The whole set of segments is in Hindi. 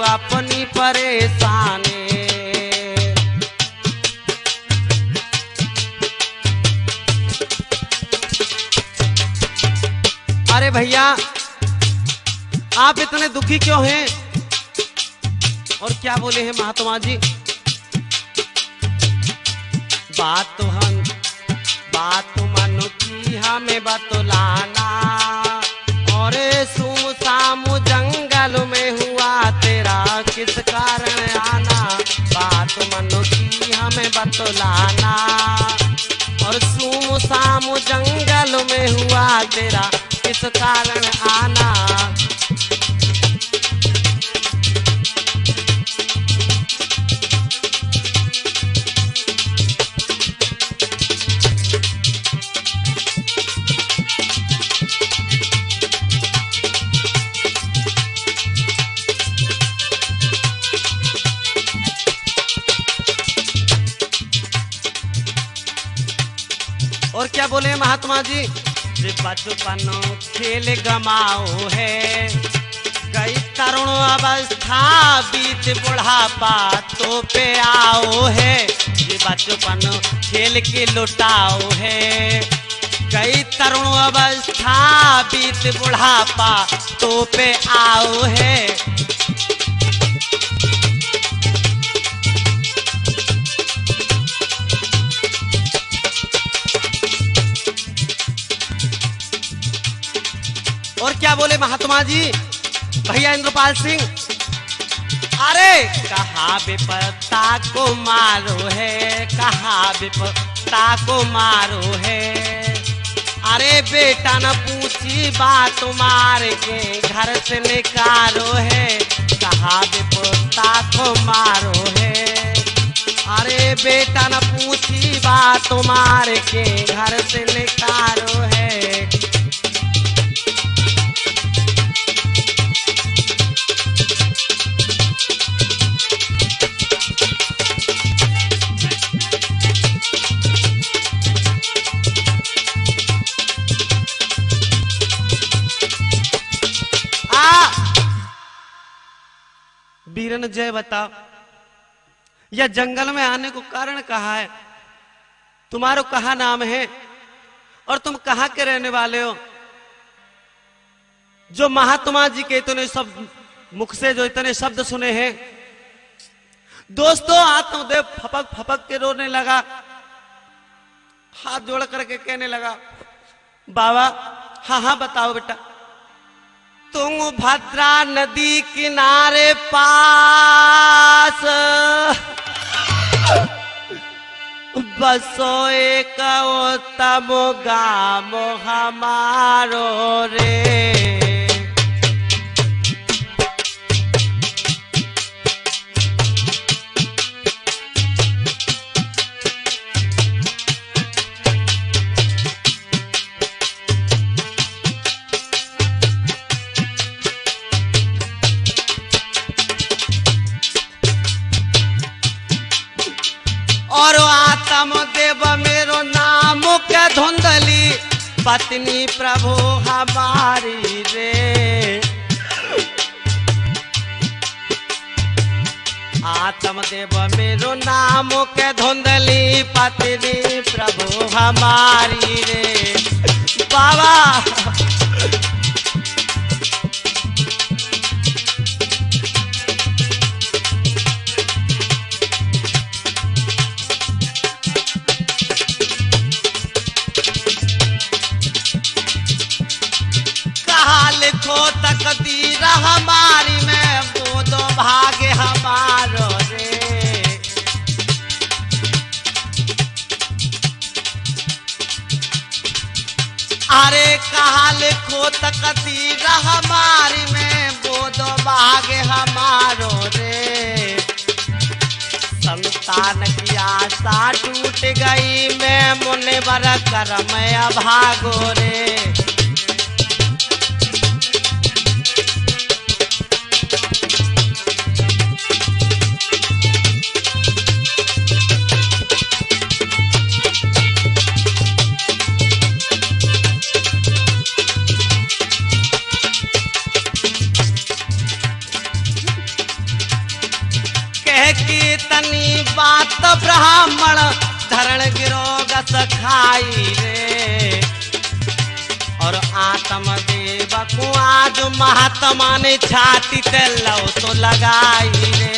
अपनी परेशानी। अरे भैया आप इतने दुखी क्यों हैं? और क्या बोले हैं महात्मा जी? बात मनु की हमें बतलाना, और सुमसाम जंगल में हुआ तेरा किस कारण आना। बात मनु की हमें बतलाना, और सुमसाम जंगल में हुआ तेरा किस कारण आना। और क्या बोले महात्मा जी? बचपन खेल गमाओ है, गई तरुण अवस्था बीत बुढ़ापा तो पे आओ है। ये बचपन खेल के लुटाओ है, गई तरुण अवस्था बीत बुढ़ापा तो पे आओ है। और क्या बोले महात्मा जी? भैया इंद्रपाल सिंह, अरे कहाँ बेपत्ता को मारो है, कहाँ बेपत्ता को मारो है। अरे बेटा न पूछी बात मार के घर से निकालो है, कहाँ बेपत्ता को मारो है। अरे बेटा न पूछी बात मार के घर से निकालो है। वीरन जय बताओ, यह जंगल में आने को कारण कहा है? तुम्हारो कहा नाम है और तुम कहाँ के रहने वाले हो? जो महात्मा जी के इतने सब मुख से जो इतने शब्द सुने हैं, दोस्तों आत्मदेव फपक फपक के रोने लगा, हाथ जोड़ करके कहने लगा, बाबा हाँ हाँ बताओ बेटा। तुंगभद्रा नदी किनारे पास बसो एक उत्तम गाम हमारो रे। और आत्मदेव मेरो नाम के धुंधली पत्नी प्रभु हमारी रे। आत्मदेव मेरो नाम के धुंधली पत्नी प्रभु हमारी रे। बाबा लिखो तकदीर हमारी में वो दो भाग्य हमारो रे। अरे कहाँ लिखो तकदीर हमारी में वो दो भाग्य हमारो रे। संतान की आशा टूट गई मैं मुने बर कर्म अभागो रे। कह की तनी बात ब्राह्मण धरण गिरोगस खाई रे। और आत्मदेव को आज महात्मा ने छाती ते लव तो लगाई रे।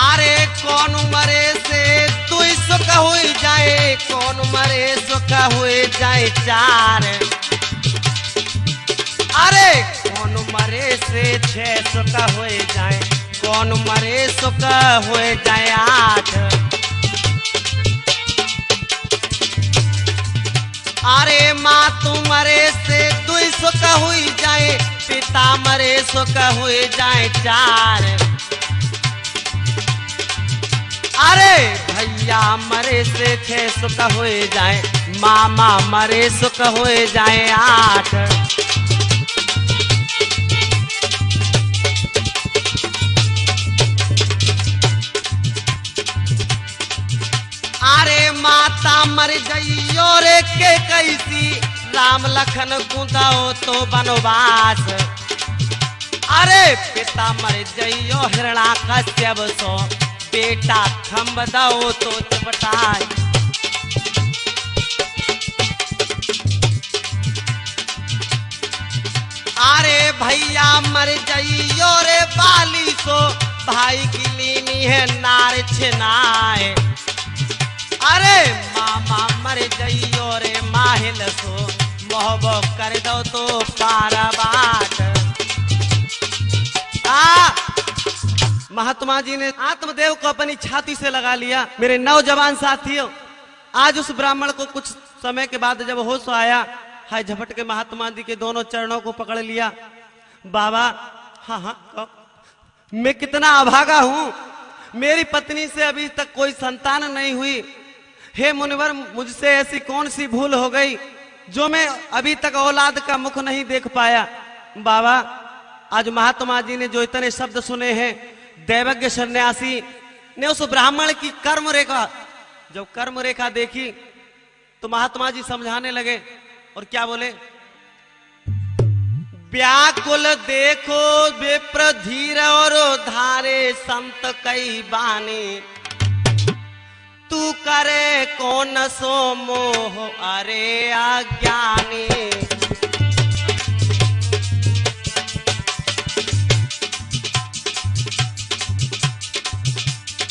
अरे कौन मरे से तू सुख हो जाए, कौन मरे सुख हो जाए चार। अरे कौन मरे से 6 सुख हो जाए, कौन मरे सुख हो जाए 8। अरे माँ तू मरे से 2 सुख हो जाए, पिता मरे सुख हो जाए 4। अरे भैया मरे से 6 सुख हो जाए, मामा मरे सुख हो जाए 8। अरे माता मर गईयो रे के कैसी, राम लखन गुदाओ तो बनवास। अरे पिता मर गईयो हिरण्याकश्यप सो, बेटा थम दो तो चपटाई। अरे भैया मर जाइयो रे बाली सो, भाई की लीनी है नार छिनाए। अरे मामा मर जाइयो रे माहिल सो, मोहब्बत कर दो तो पारा बाट। महात्मा जी ने आत्मदेव को अपनी छाती से लगा लिया। मेरे नौजवान साथियों, आज उस ब्राह्मण को कुछ समय के बाद जब होश आया, हाय झपट के महात्मा जी के दोनों चरणों को पकड़ लिया। बाबा हाँ हाँ मैं कितना अभागा हूँ, मेरी पत्नी से अभी तक कोई संतान नहीं हुई। हे मुनिवर, मुझसे ऐसी कौन सी भूल हो गई जो मैं अभी तक औलाद का मुख नहीं देख पाया। बाबा आज महात्मा जी ने जो इतने शब्द सुने हैं, दैवज्ञ सन्यासी ने उस ब्राह्मण की कर्म रेखा, जब कर्म रेखा देखी तो महात्मा जी समझाने लगे। और क्या बोले? व्याकुल देखो विप्र धीर और धारे संत कई बानी, तू करे कौन सो मोह अरे अज्ञानी।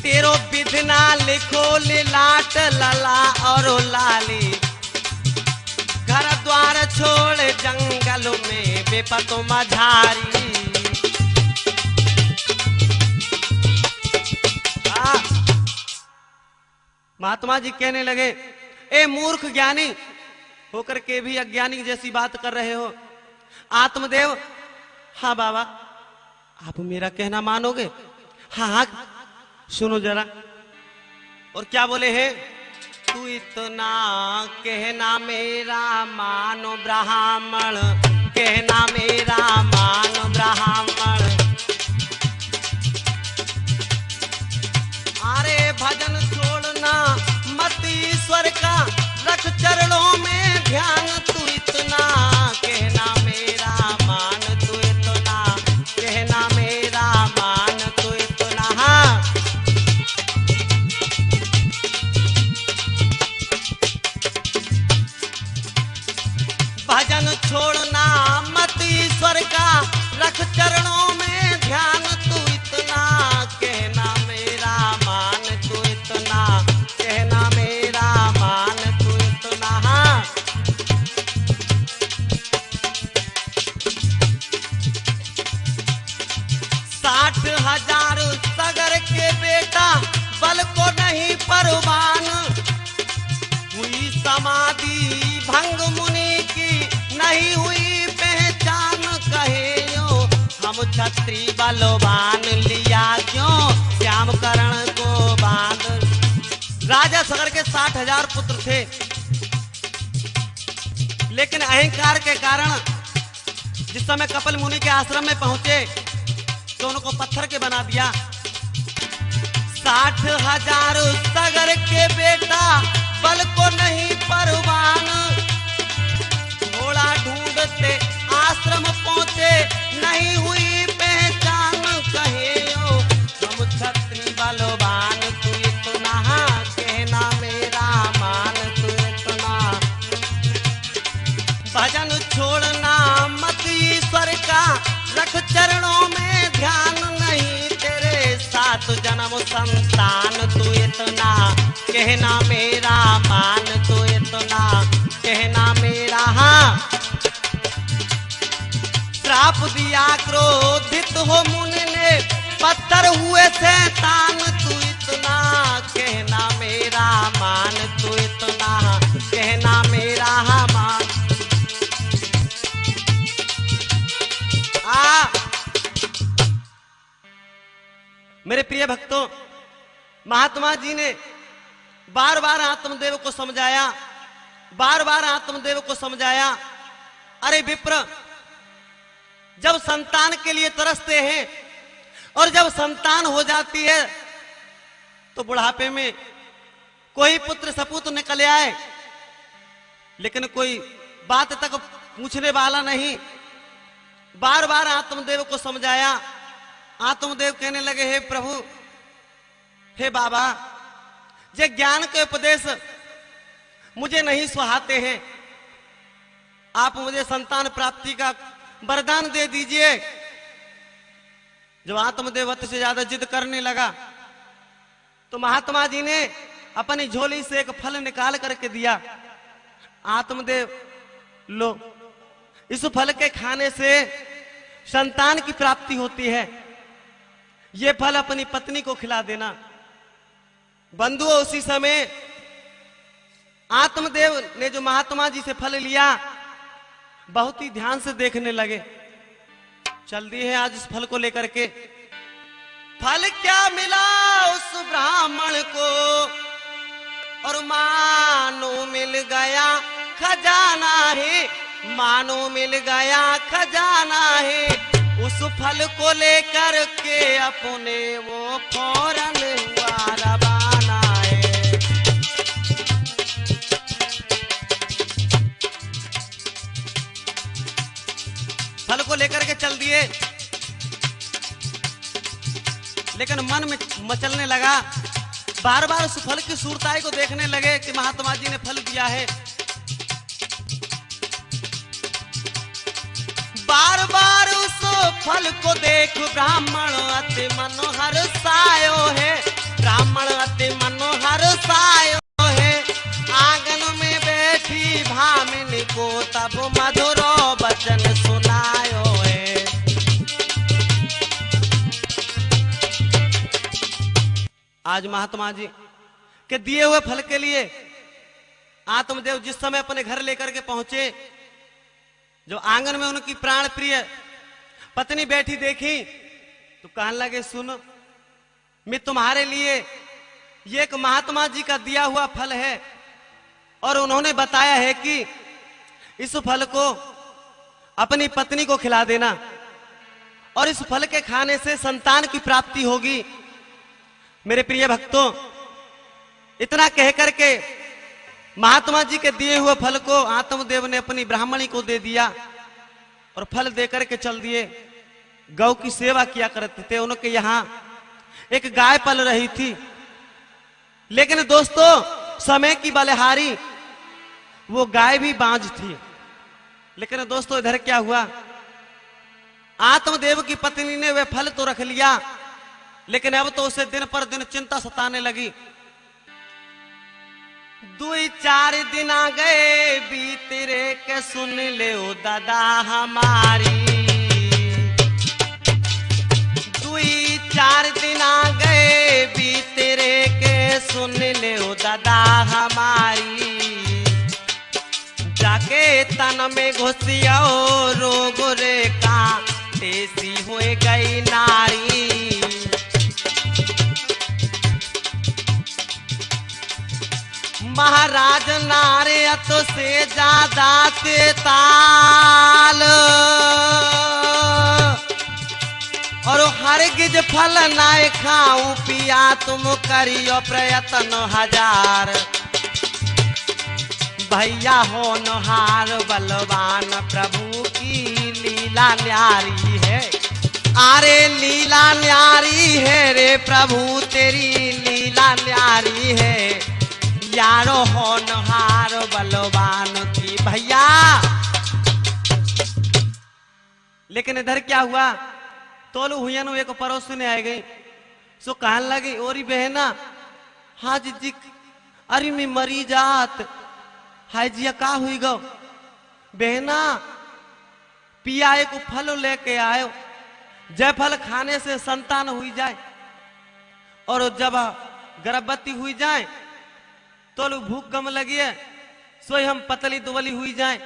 तेरो विधना लिखो लाट लला और लाली, घर द्वार छोड़ जंगल में बेपतो मझारी। महात्मा जी कहने लगे, ए मूर्ख ज्ञानी होकर के भी अज्ञानी जैसी बात कर रहे हो। आत्मदेव हाँ बाबा आप मेरा कहना मानोगे? हाँ हाँ सुनो जरा। और क्या बोले हैं? तू इतना कहना मेरा मानो ब्राह्मण, कहना मेरा मानो ब्राह्मण। अरे भजन छोड़ना मत ईश्वर का, रख चरणों में ध्यान। तू इतना कहना मेरा मान, तू इतना कहना मेरा मान, तू इतना। हाँ भजन छोड़ना मत ईश्वर का, रख चरणों में ध्यान। तू इतना कहना मेरा मान, तू इतना कहना मेरा मान, तू इतना। हाँ 60,000 सगर के बेटा, बल को नहीं परवान। हुई समाधि भंग मुनि की, नहीं हुई पहचान। कहे यो हम छत्री बलवान, लिया क्यों श्याम करण को बांध। राजा सगर के 60,000 पुत्र थे, लेकिन अहंकार के कारण जिस समय कपिल मुनि के आश्रम में पहुंचे तो उनको पत्थर के बना दिया। 60,000 सगर के बेटा, बल को नहीं परवान। संतान तू इतना कहना मेरा मान, तू इतना कहना मेरा। हाँ, श्राप दिया क्रोधित हो मुनि ने, पत्थर हुए शैतान, तू इतना कहना मेरा मान, तू इतना कहना मेरा मान। मेरे प्रिय भक्तों, महात्मा जी ने बार बार आत्मदेव को समझाया, बार बार आत्मदेव को समझाया, अरे विप्र, जब संतान के लिए तरसते हैं और जब संतान हो जाती है तो बुढ़ापे में कोई पुत्र सपूत निकल आए, लेकिन कोई बात तक पूछने वाला नहीं। बार बार आत्मदेव को समझाया। आत्मदेव कहने लगे, हे प्रभु, हे बाबा, ये ज्ञान के उपदेश मुझे नहीं सुहाते हैं, आप मुझे संतान प्राप्ति का वरदान दे दीजिए। जब आत्मदेव से ज्यादा जिद करने लगा तो महात्मा जी ने अपनी झोली से एक फल निकाल करके दिया। आत्मदेव, लो, इस फल के खाने से संतान की प्राप्ति होती है, ये फल अपनी पत्नी को खिला देना। बंधुओं, उसी समय आत्मदेव ने जो महात्मा जी से फल लिया बहुत ही ध्यान से देखने लगे। चल दिए हैं आज इस फल को लेकर के। फल क्या मिला उस ब्राह्मण को, और मानो मिल गया खजाना है, मानो मिल गया खजाना है। उस फल को लेकर के अपने वो फौरन हुआ रवाना है। फल को लेकर के चल दिए, लेकिन मन में मचलने लगा। बार बार उस फल की सूरताई को देखने लगे कि महात्मा जी ने फल दिया है। बार बार उस फल को देख ब्राह्मण अति मनोहर सायो है, ब्राह्मण अति मनोहर सायो है। आंगन में बैठी भामिनी को तब मधुर वचन सुनायो है। आज महात्मा जी के दिए हुए फल के लिए आत्मदेव जिस समय अपने घर लेकर के पहुंचे, जो आंगन में उनकी प्राण प्रिय पत्नी बैठी देखी तो कहने लगे, सुनो, मैं तुम्हारे लिए ये एक महात्मा जी का दिया हुआ फल है और उन्होंने बताया है कि इस फल को अपनी पत्नी को खिला देना और इस फल के खाने से संतान की प्राप्ति होगी। मेरे प्रिय भक्तों, इतना कह करके महात्मा जी के दिए हुए फल को आत्मदेव ने अपनी ब्राह्मणी को दे दिया और फल देकर के चल दिए। गौ की सेवा किया करते थे। उनके यहाँ एक गाय पल रही थी, लेकिन दोस्तों समय की बलिहारी वो गाय भी बांझ थी। लेकिन दोस्तों इधर क्या हुआ, आत्मदेव की पत्नी ने वह फल तो रख लिया, लेकिन अब तो उसे दिन पर दिन चिंता सताने लगी। 2-4 दिन आ गए बीत रे के सुन ले ओ दादा हमारी। 2-4 दिन आ गए बीत रे के सुन ले ओ दादा हमारी। जाके तन में घुसियाओ रोग रे का तेसी हो गई नारी। महाराज नारियत से ज्यादा ते ताल और हरगिज फल नाय खाऊं पिया तुम करियो प्रयत्न हजार। भैया हो नहार बलवान प्रभु की लीला न्यारी है। अरे लीला न्यारी है रे प्रभु तेरी लीला न्यारी है। यारो होनहार बलवान की भैया। लेकिन इधर क्या हुआ, तोलू हुई एक पड़ोसी ने आ गई। सो कहने लगी ओरी बहना हाँ जी अरे मैं मरी जात हाय जिया का हुई गो बहना पिया एक फल लेके आयो जय फल खाने से संतान हुई जाए और जब गर्भवती हुई जाए तो लोग भूख कम लगी है सोई हम पतली दुबली हुई जाए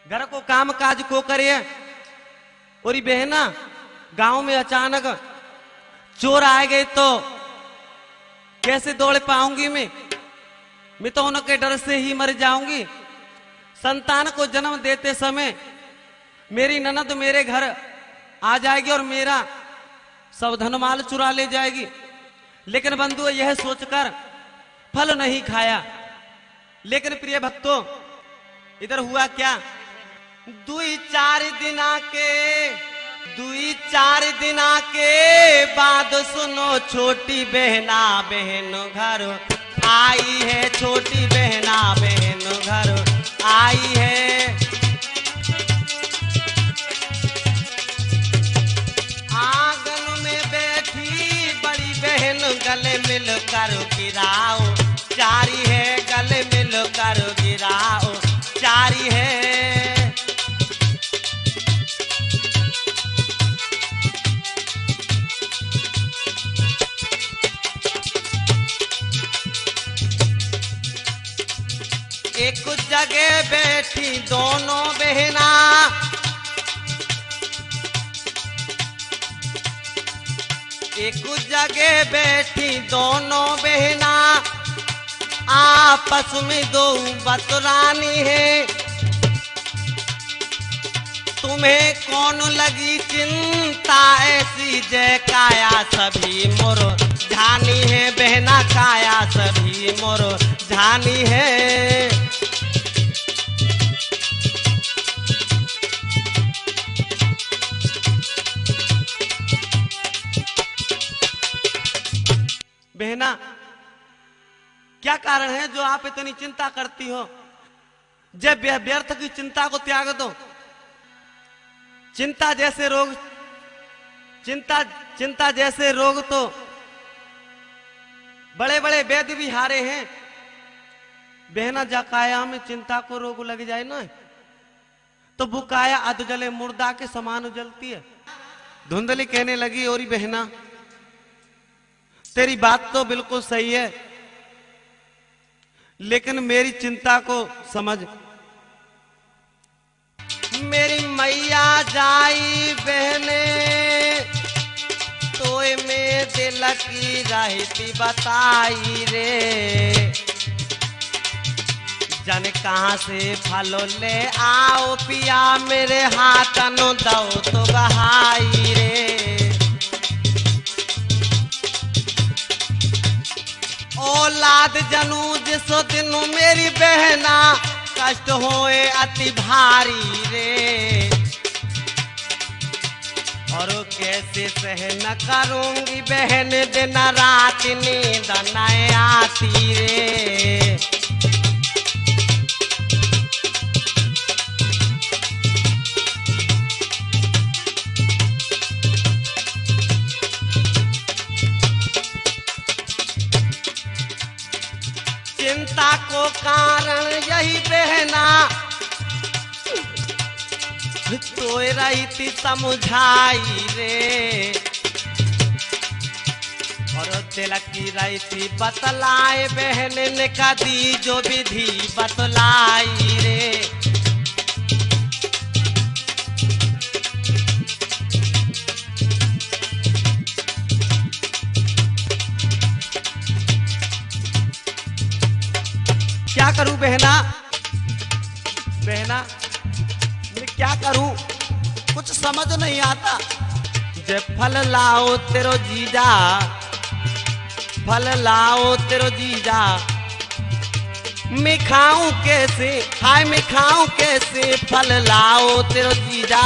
घर को काम काज को करिए और बहना गांव में अचानक चोर आ गए तो कैसे दौड़ पाऊंगी मैं तो उनके डर से ही मर जाऊंगी। संतान को जन्म देते समय मेरी ननद मेरे घर आ जाएगी और मेरा सब धनमाल चुरा ले जाएगी। लेकिन बंधु यह सोचकर फल नहीं खाया। लेकिन प्रिय भक्तों इधर हुआ क्या, दुई चार दिना के बाद सुनो छोटी बहना बहन घर आई है, छोटी बहना बहन घर आई है। आंगन में बैठी बड़ी बहन गले मिलकर गिराओ चारी है, गले मिलकर गिराओ चारी है। एक जगह बैठी दोनों बहना, एक जगह बैठी दोनों बहना, आपस में दो बतरानी है। तुम्हें कौन लगी चिंता ऐसी जय काया सभी मोर झानी है, बहना काया सभी मोर झानी है। बहना क्या कारण है जो आप इतनी चिंता करती हो, जब व्यर्थ की चिंता को त्याग दो। चिंता जैसे रोग तो बड़े बड़े वैद्य भी हारे हैं। बहना जकाया में चिंता को रोग लग जाए ना तो बुकाया अध जले मुर्दा के समान उजलती है। धुंधली कहने लगी और बहना तेरी बात तो बिल्कुल सही है, लेकिन मेरी चिंता को समझ। मेरी मैया जाई बहने तोय में दिल की रहती बताई रे, जाने कहां से फलो ले आओ पिया मेरे हाथ नो दो तो बहाई रे। औलाद जनू जिसो दिनों मेरी बहना कष्ट होए अति भारी रे, और कैसे सहन करूंगी बहन दिन रात नींद न आती रे। चिंता को कारण यही बहना तो रही थी समझाई रे, और तिलक की रही थी बतलाए बहन ने कदी जो विधि बतलाई रे। क्या करूं बहना, बहना मैं क्या करूं कुछ समझ नहीं आता। जब फल लाओ तेरो जीजा, फल लाओ तेरो जीजा, मैं खाऊं कैसे, हाय मैं खाऊं कैसे, फल लाओ तेरो जीजा।